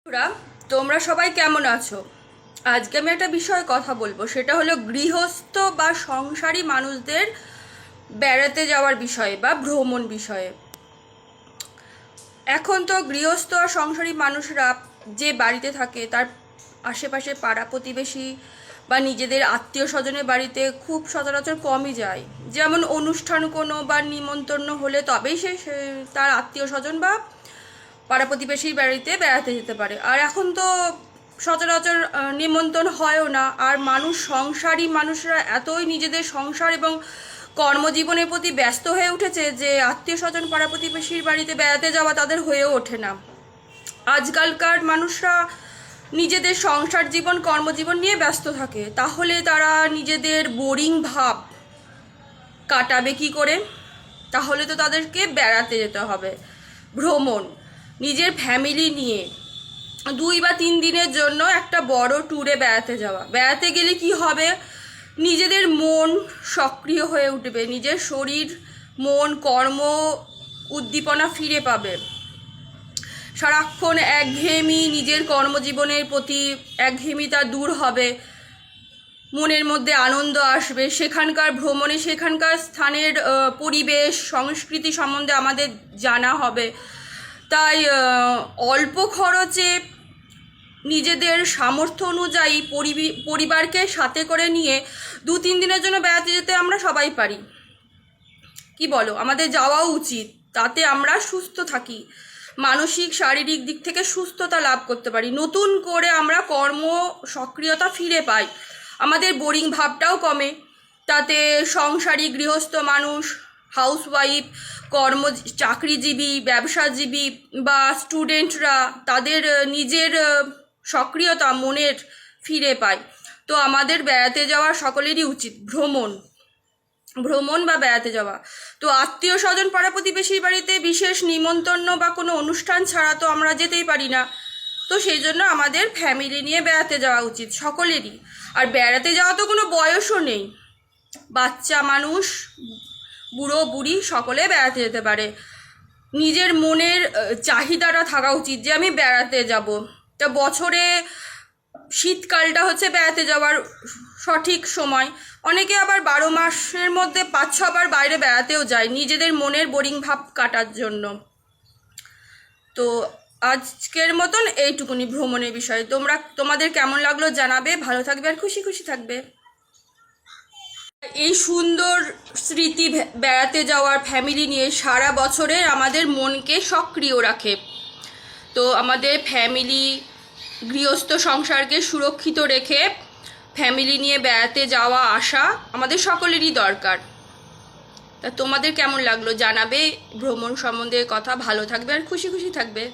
বন্ধুরা, তোমরা সবাই কেমন আছো? আজকে আমি একটা বিষয়ে কথা বলবো, সেটা হলো গৃহস্থ বা সংসারী মানুষদের বেড়াতে যাওয়ার বিষয়ে বা ভ্রমণ বিষয়ে। এখন তো গৃহস্থ আর সংসারী মানুষরা যে বাড়িতে থাকে তার আশেপাশে পাড়া প্রতিবেশী বা নিজেদের আত্মীয় স্বজনের বাড়িতে খুব সচরাচর কমই যায়। যেমন অনুষ্ঠান কোনো বা নিমন্ত্রণ হলে তবেই সে তার আত্মীয় স্বজন বা পাড়া প্রতিবেশীর বাড়িতে বেড়াতে যেতে পারে। আর এখন তো সচরাচর নিমন্ত্রণ হয়ও না। আর সংসারী মানুষরা এতই নিজেদের সংসার এবং কর্মজীবনের প্রতি ব্যস্ত হয়ে উঠেছে যে আত্মীয় স্বজন পাড়া প্রতিবেশীর বাড়িতে বেড়াতে যাওয়া তাদের হয়েও ওঠে না। আজকালকার মানুষরা নিজেদের সংসার জীবন কর্মজীবন নিয়ে ব্যস্ত থাকে, তাহলে তারা নিজেদের বোরিং ভাব কাটাবে কি করে? তাহলে তো তাদেরকে বেড়াতে যেতে হবে, ভ্রমণ, নিজের ফ্যামিলি নিয়ে 2 বা 3 দিনের জন্য একটা বড় ট্যুরে বেড়াতে যাওয়া। বেড়াতে গেলে কি হবে? নিজেদের মন সক্রিয় হয়ে উঠবে, নিজের শরীর মন কর্ম উদ্দীপনা ফিরে পাবে। সারাক্ষণ একঘেয়েমি, নিজের কর্মজীবনের প্রতি একঘেয়েমিতা দূর হবে, মনের মধ্যে আনন্দ আসবে। সেখানকার ভ্রমণে সেখানকার স্থানের পরিবেশ সংস্কৃতি সম্বন্ধে আমাদের জানা হবে। তাই অল্প খরচে নিজেদের সামর্থ্য অনুযায়ী পরিবারকে সাথে করে নিয়ে 2-3 দিনের জন্য বেড়াতে যেতে আমরা সবাই পারি। কি বলো? আমাদের যাওয়াও উচিত। তাতে আমরা সুস্থ থাকি, মানসিক শারীরিক দিক থেকে সুস্থতা লাভ করতে পারি, নতুন করে আমরা কর্ম সক্রিয়তা ফিরে পাই, আমাদের বোরিং ভাবটাও কমে। তাতে সংসারী গৃহস্থ মানুষ, হাউসওয়াইফ, চাকরিজীবী, ব্যবসাজীবী বা স্টুডেন্টরা তাদের নিজের সক্রিয়তা মনের ফিরে পায়। তো আমাদের বেড়াতে যাওয়া সকলেরই উচিত, ভ্রমণ বা বেড়াতে যাওয়া। তো আত্মীয় স্বজন পাড়া প্রতিবেশীর বাড়িতে বিশেষ নিমন্ত্রণ বা কোনো অনুষ্ঠান ছাড়া তো আমরা যেতেই পারি না। তো সেই জন্য আমাদের ফ্যামিলি নিয়ে বেড়াতে যাওয়া উচিত সকলেরই। আর বেড়াতে যাওয়া তো কোনো বয়সও নেই, বাচ্চা মানুষ বুড়ো বুড়ি সকলে বেড়াতে যেতে পারে। নিজের মনের চাহিদাটা থাকা উচিত যে আমি বেড়াতে যাব। তা বছরে শীতকালটা হচ্ছে বেড়াতে যাওয়ার সঠিক সময়। অনেকে আবার 12 মাসের মধ্যে 5-6 বার বাইরে বেড়াতেও যায় নিজেদের মনের বোরিং ভাব কাটার জন্য। তো আজকের মতন এইটুকুনি ভ্রমণের বিষয়ে। তোমাদের কেমন লাগলো জানাবে। ভালো থাকবে আর খুশি খুশি থাকবে। এই সুন্দর স্মৃতি বেড়াতে যাওয়ার ফ্যামিলি নিয়ে সারা বছরে আমাদের মনকে সক্রিয় রাখে। তো আমাদের ফ্যামিলি গৃহস্থ সংসারকে সুরক্ষিত রেখে ফ্যামিলি নিয়ে বেড়াতে যাওয়া আসা আমাদের সকলেরই দরকার। তা তোমাদের কেমন লাগলো জানাবে ভ্রমণ সম্বন্ধে কথা। ভালো থাকবে আর খুশি খুশি থাকবে।